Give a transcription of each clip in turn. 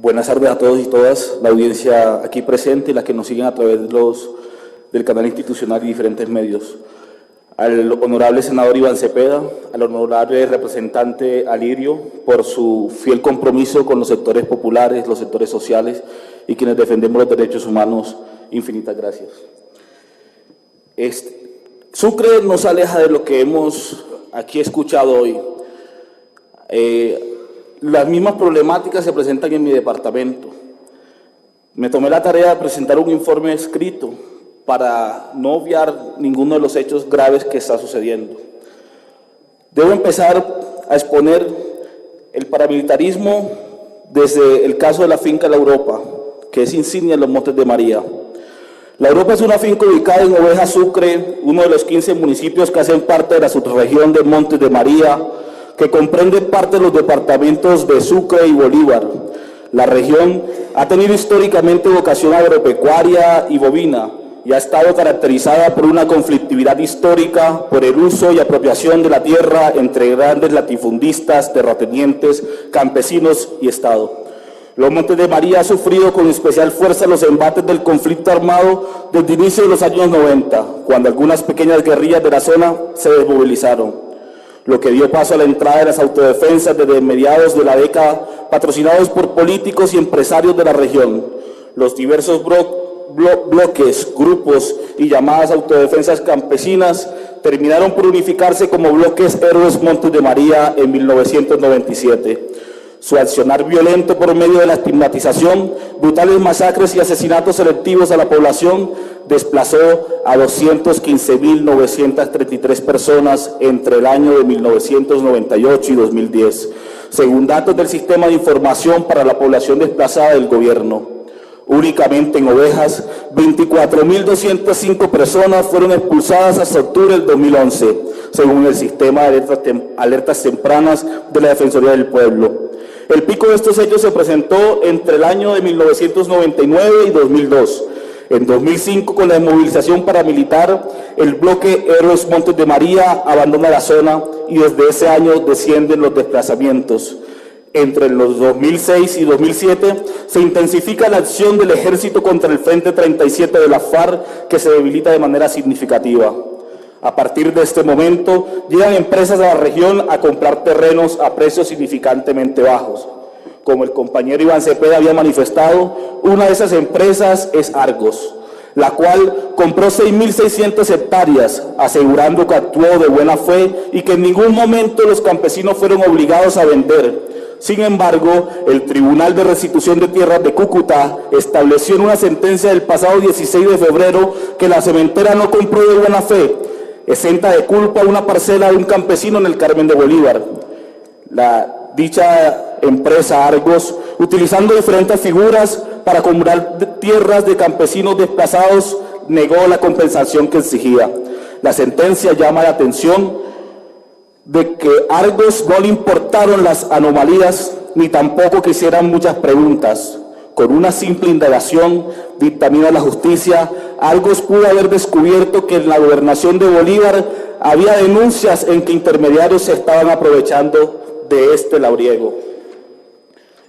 Buenas tardes a todos y todas, la audiencia aquí presente y las que nos siguen a través del canal institucional y diferentes medios. Al honorable senador Iván Cepeda, al honorable representante Alirio, por su fiel compromiso con los sectores populares, los sectores sociales y quienes defendemos los derechos humanos, infinitas gracias. Sucre no se aleja de lo que hemos aquí escuchado hoy. Las mismas problemáticas se presentan en mi departamento. Me tomé la tarea de presentar un informe escrito para no obviar ninguno de los hechos graves que está sucediendo. Debo empezar a exponer el paramilitarismo desde el caso de la finca La Europa, que es insignia en los Montes de María. La Europa es una finca ubicada en Oveja, Sucre, uno de los 15 municipios que hacen parte de la subregión de Montes de María, que comprende parte de los departamentos de Sucre y Bolívar. La región ha tenido históricamente vocación agropecuaria y bovina y ha estado caracterizada por una conflictividad histórica por el uso y apropiación de la tierra entre grandes latifundistas, terratenientes, campesinos y Estado. Los Montes de María ha sufrido con especial fuerza los embates del conflicto armado desde el inicio de los años 90, cuando algunas pequeñas guerrillas de la zona se desmovilizaron, lo que dio paso a la entrada de las autodefensas desde mediados de la década, patrocinados por políticos y empresarios de la región. Los diversos bloques, grupos y llamadas autodefensas campesinas terminaron por unificarse como bloques Héroes Montes de María en 1997. Su accionar violento por medio de la estigmatización, brutales masacres y asesinatos selectivos a la población desplazó a 215.933 personas entre el año de 1998 y 2010, según datos del Sistema de Información para la Población Desplazada del Gobierno. Únicamente en Ovejas, 24.205 personas fueron expulsadas hasta octubre del 2011, según el Sistema de Alertas Tempranas de la Defensoría del Pueblo. El pico de estos hechos se presentó entre el año de 1999 y 2002. En 2005, con la desmovilización paramilitar, el bloque Héroes Montes de María abandona la zona y desde ese año descienden los desplazamientos. Entre los 2006 y 2007 se intensifica la acción del ejército contra el Frente 37 de la FARC, que se debilita de manera significativa. A partir de este momento, llegan empresas a la región a comprar terrenos a precios significantemente bajos. Como el compañero Iván Cepeda había manifestado, una de esas empresas es Argos, la cual compró 6.600 hectáreas, asegurando que actuó de buena fe y que en ningún momento los campesinos fueron obligados a vender. Sin embargo, el Tribunal de Restitución de Tierras de Cúcuta estableció en una sentencia del pasado 16 de febrero que la cementera no compró de buena fe, exenta de culpa una parcela de un campesino en el Carmen de Bolívar. Dicha empresa Argos, utilizando diferentes figuras para comprar tierras de campesinos desplazados, negó la compensación que exigía. La sentencia llama la atención de que Argos no le importaron las anomalías ni tampoco que hicieran muchas preguntas. Con una simple indagación, dictamina la justicia, Argos pudo haber descubierto que en la gobernación de Bolívar había denuncias en que intermediarios se estaban aprovechando de este labriego.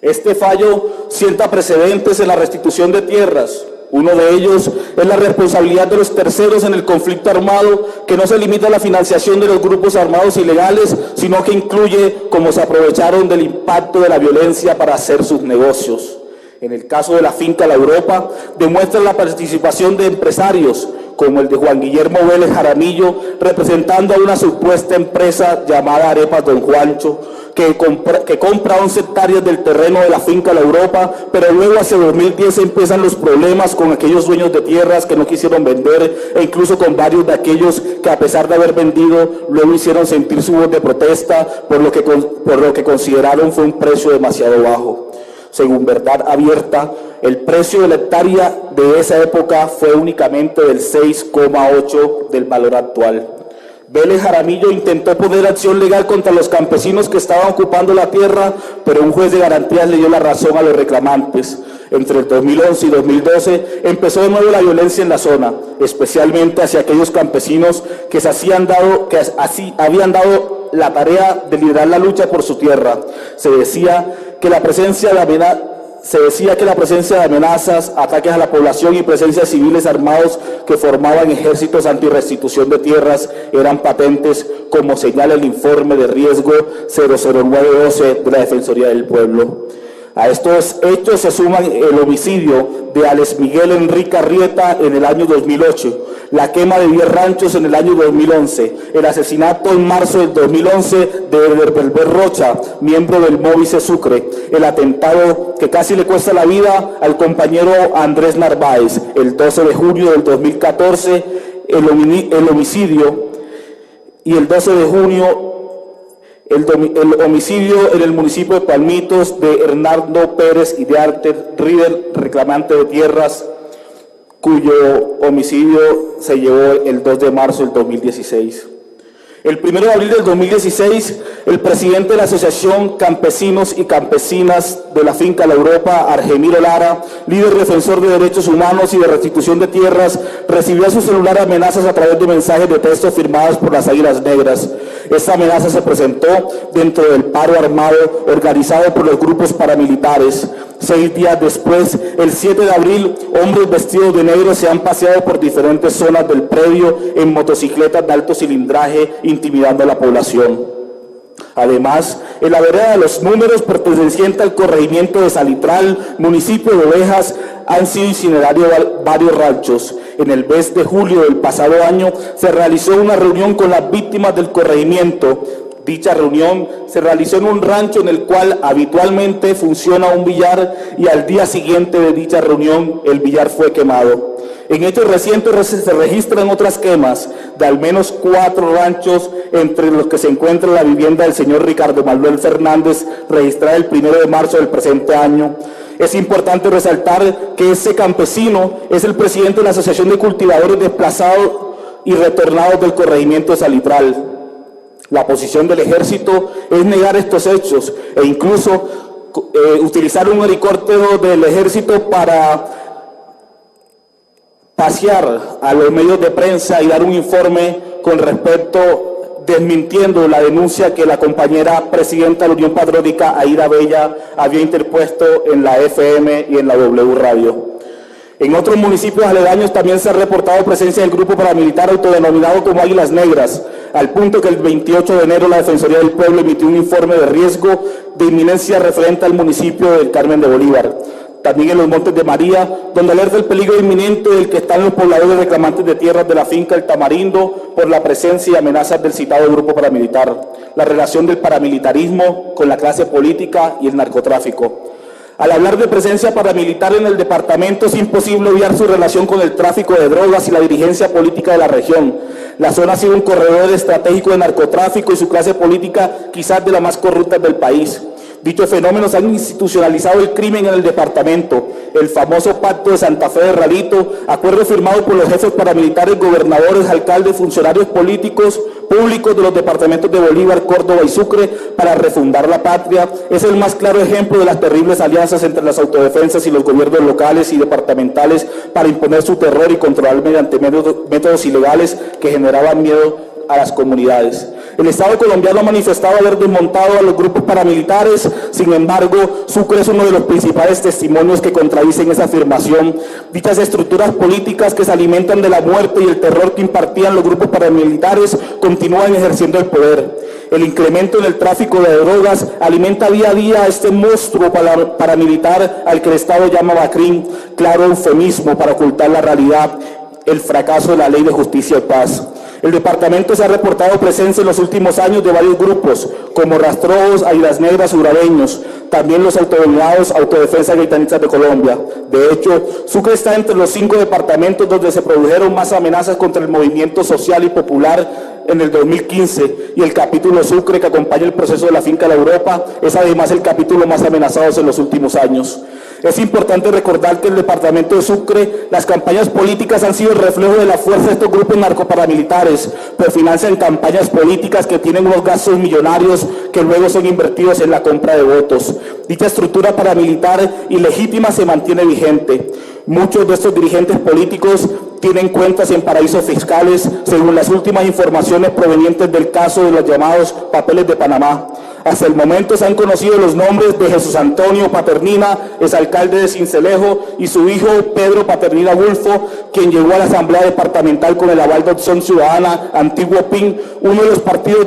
Este fallo sienta precedentes en la restitución de tierras. Uno de ellos es la responsabilidad de los terceros en el conflicto armado, que no se limita a la financiación de los grupos armados ilegales, sino que incluye cómo se aprovecharon del impacto de la violencia para hacer sus negocios. En el caso de la finca La Europa, demuestra la participación de empresarios, como el de Juan Guillermo Vélez Jaramillo, representando a una supuesta empresa llamada Arepas Don Juancho, que compra 11 hectáreas del terreno de la finca La Europa, pero luego hacia 2010 empiezan los problemas con aquellos dueños de tierras que no quisieron vender, e incluso con varios de aquellos que, a pesar de haber vendido, luego hicieron sentir su voz de protesta por lo que consideraron fue un precio demasiado bajo. Según Verdad Abierta, el precio de la hectárea de esa época fue únicamente del 6,8 del valor actual. Vélez Jaramillo intentó poner acción legal contra los campesinos que estaban ocupando la tierra, pero un juez de garantías le dio la razón a los reclamantes. Entre el 2011 y 2012 empezó de nuevo la violencia en la zona, especialmente hacia aquellos campesinos que habían dado la tarea de liderar la lucha por su tierra. Se decía que la presencia de se decía que la presencia de amenazas, ataques a la población y presencia de civiles armados que formaban ejércitos antirrestitución de tierras eran patentes, como señala el informe de riesgo 00912 de la Defensoría del Pueblo. A estos hechos se suman el homicidio de Alex Miguel Enrique Arrieta en el año 2008, la quema de 10 ranchos en el año 2011, el asesinato en marzo del 2011 de Belver Rocha, miembro del Móvice Sucre, el atentado que casi le cuesta la vida al compañero Andrés Narváez, el 12 de junio del 2014, el homicidio, y el 12 de junio el homicidio en el municipio de Palmitos de Hernando Pérez y de Arte River, reclamante de tierras, cuyo homicidio se llevó el 2 de marzo del 2016. El 1 de abril del 2016, el presidente de la Asociación Campesinos y Campesinas de la Finca La Europa, Argemiro Lara, líder defensor de derechos humanos y de restitución de tierras, recibió a su celular amenazas a través de mensajes de texto firmados por las Águilas Negras. Esta amenaza se presentó dentro del paro armado organizado por los grupos paramilitares. 6 días después, el 7 de abril, hombres vestidos de negro se han paseado por diferentes zonas del predio en motocicletas de alto cilindraje, intimidando a la población. Además, en la vereda de Los Números, perteneciente al corregimiento de Salitral, municipio de Ovejas, han sido incinerados varios ranchos. En el mes de julio del pasado año se realizó una reunión con las víctimas del corregimiento. Dicha reunión se realizó en un rancho en el cual habitualmente funciona un billar, y al día siguiente de dicha reunión el billar fue quemado. En hechos recientes se registran otras quemas de al menos 4 ranchos, entre los que se encuentra la vivienda del señor Ricardo Manuel Fernández, registrada el 1 de marzo del presente año. Es importante resaltar que ese campesino es el presidente de la Asociación de Cultivadores Desplazados y Retornados del corregimiento de Salitral. La posición del ejército es negar estos hechos e incluso utilizar un helicóptero del ejército para pasear a los medios de prensa y dar un informe con respecto, desmintiendo la denuncia que la compañera presidenta de la Unión Patriótica, Aida Bella, había interpuesto en la FM y en la W Radio. En otros municipios aledaños también se ha reportado presencia del grupo paramilitar autodenominado como Águilas Negras, al punto que el 28 de enero la Defensoría del Pueblo emitió un informe de riesgo de inminencia referente al municipio del Carmen de Bolívar. También en los Montes de María, donde alerta el peligro inminente del que están los pobladores reclamantes de tierras de la finca El Tamarindo por la presencia y amenazas del citado grupo paramilitar. La relación del paramilitarismo con la clase política y el narcotráfico. Al hablar de presencia paramilitar en el departamento, es imposible obviar su relación con el tráfico de drogas y la dirigencia política de la región. La zona ha sido un corredor estratégico de narcotráfico y su clase política quizás de las más corruptas del país. Dichos fenómenos han institucionalizado el crimen en el departamento. El famoso Pacto de Santa Fe de Ralito, acuerdo firmado por los jefes paramilitares, gobernadores, alcaldes, funcionarios políticos, públicos de los departamentos de Bolívar, Córdoba y Sucre para refundar la patria, es el más claro ejemplo de las terribles alianzas entre las autodefensas y los gobiernos locales y departamentales para imponer su terror y controlar mediante métodos ilegales que generaban miedo a las comunidades. El Estado colombiano ha manifestado haber desmontado a los grupos paramilitares. Sin embargo, Sucre es uno de los principales testimonios que contradicen esa afirmación. Dichas estructuras políticas que se alimentan de la muerte y el terror que impartían los grupos paramilitares continúan ejerciendo el poder. El incremento en el tráfico de drogas alimenta día a día a este monstruo paramilitar al que el Estado llama Bacrín, claro eufemismo para ocultar la realidad, el fracaso de la ley de justicia y paz. El departamento se ha reportado presencia en los últimos años de varios grupos, como Rastrojos, Águilas Negras, Urabeños, también los autodenominados Autodefensa Gaitanistas de Colombia. De hecho, Sucre está entre los 5 departamentos donde se produjeron más amenazas contra el movimiento social y popular en el 2015, y el capítulo Sucre, que acompaña el proceso de la finca La Europa, es además el capítulo más amenazado en los últimos años. Es importante recordar que en el departamento de Sucre las campañas políticas han sido el reflejo de la fuerza de estos grupos narcoparamilitares, pues financian campañas políticas que tienen unos gastos millonarios que luego son invertidos en la compra de votos. Dicha estructura paramilitar ilegítima se mantiene vigente. Muchos de estos dirigentes políticos tienen cuentas en paraísos fiscales, según las últimas informaciones provenientes del caso de los llamados papeles de Panamá. Hasta el momento se han conocido los nombres de Jesús Antonio Paternina, exalcalde de Sincelejo, y su hijo Pedro Paternina Wulfo, quien llegó a la Asamblea Departamental con el aval de Opción Ciudadana, antiguo PIN, uno de los partidos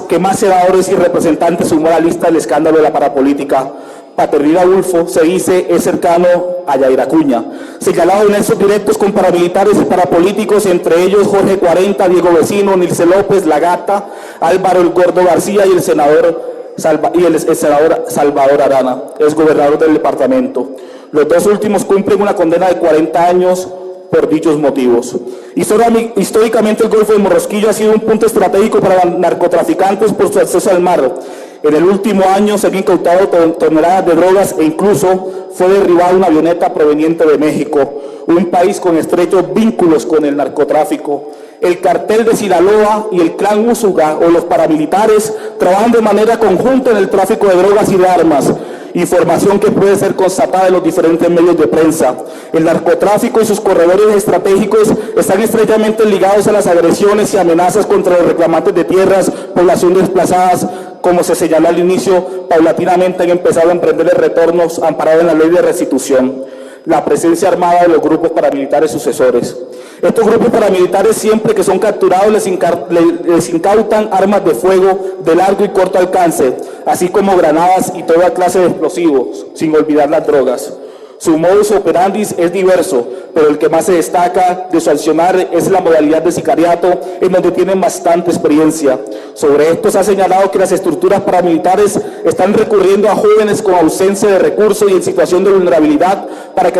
que más senadores y representantes sumó a la lista del escándalo de la parapolítica. Paternina Wulfo, se dice, es cercano a Yair Acuña, señalado en nexos directos con paramilitares y parapolíticos, entre ellos Jorge 40, Diego Vecino, Nilce López, La Gata, Álvaro El Gordo García y el senador Salvador Arana, es gobernador del departamento. Los dos últimos cumplen una condena de 40 años por dichos motivos. Históricamente el Golfo de Morrosquillo ha sido un punto estratégico para narcotraficantes por su acceso al mar. En el último año se han incautado toneladas de drogas e incluso fue derribada una avioneta proveniente de México, un país con estrechos vínculos con el narcotráfico. El cartel de Sinaloa y el clan Úsuga o los paramilitares trabajan de manera conjunta en el tráfico de drogas y de armas, información que puede ser constatada en los diferentes medios de prensa. El narcotráfico y sus corredores estratégicos están estrechamente ligados a las agresiones y amenazas contra los reclamantes de tierras, población desplazadas, como se señaló al inicio, paulatinamente han empezado a emprender retornos amparados en la ley de restitución. La presencia armada de los grupos paramilitares sucesores. Estos grupos paramilitares, siempre que son capturados, les incautan armas de fuego de largo y corto alcance, así como granadas y toda clase de explosivos, sin olvidar las drogas. Su modus operandi es diverso, pero el que más se destaca de su accionar es la modalidad de sicariato, en donde tienen bastante experiencia. Sobre esto se ha señalado que las estructuras paramilitares están recurriendo a jóvenes con ausencia de recursos y en situación de vulnerabilidad para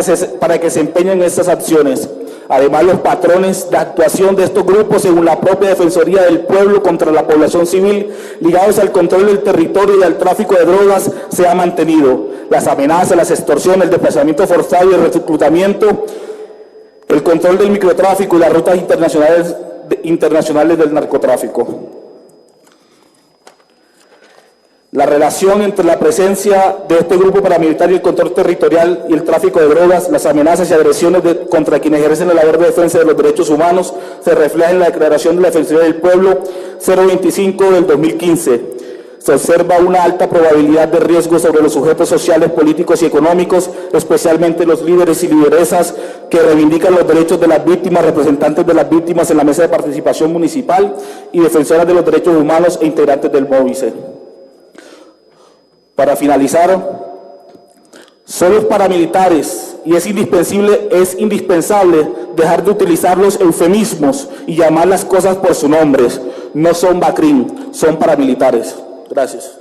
que se empeñen en estas acciones. Además, los patrones de actuación de estos grupos, según la propia Defensoría del Pueblo contra la población civil, ligados al control del territorio y al tráfico de drogas, se han mantenido. Las amenazas, las extorsiones, el desplazamiento forzado y el reclutamiento, el control del microtráfico y las rutas internacionales del narcotráfico. La relación entre la presencia de este grupo paramilitar y el control territorial y el tráfico de drogas, las amenazas y agresiones contra quienes ejercen la labor de defensa de los derechos humanos, se refleja en la Declaración de la Defensoría del Pueblo 025 del 2015. Se observa una alta probabilidad de riesgo sobre los sujetos sociales, políticos y económicos, especialmente los líderes y lideresas que reivindican los derechos de las víctimas, representantes de las víctimas en la mesa de participación municipal y defensoras de los derechos humanos e integrantes del MOVICE. Para finalizar, son los paramilitares y es indispensable dejar de utilizar los eufemismos y llamar las cosas por sus nombres. No son BACRIM, son paramilitares. Gracias.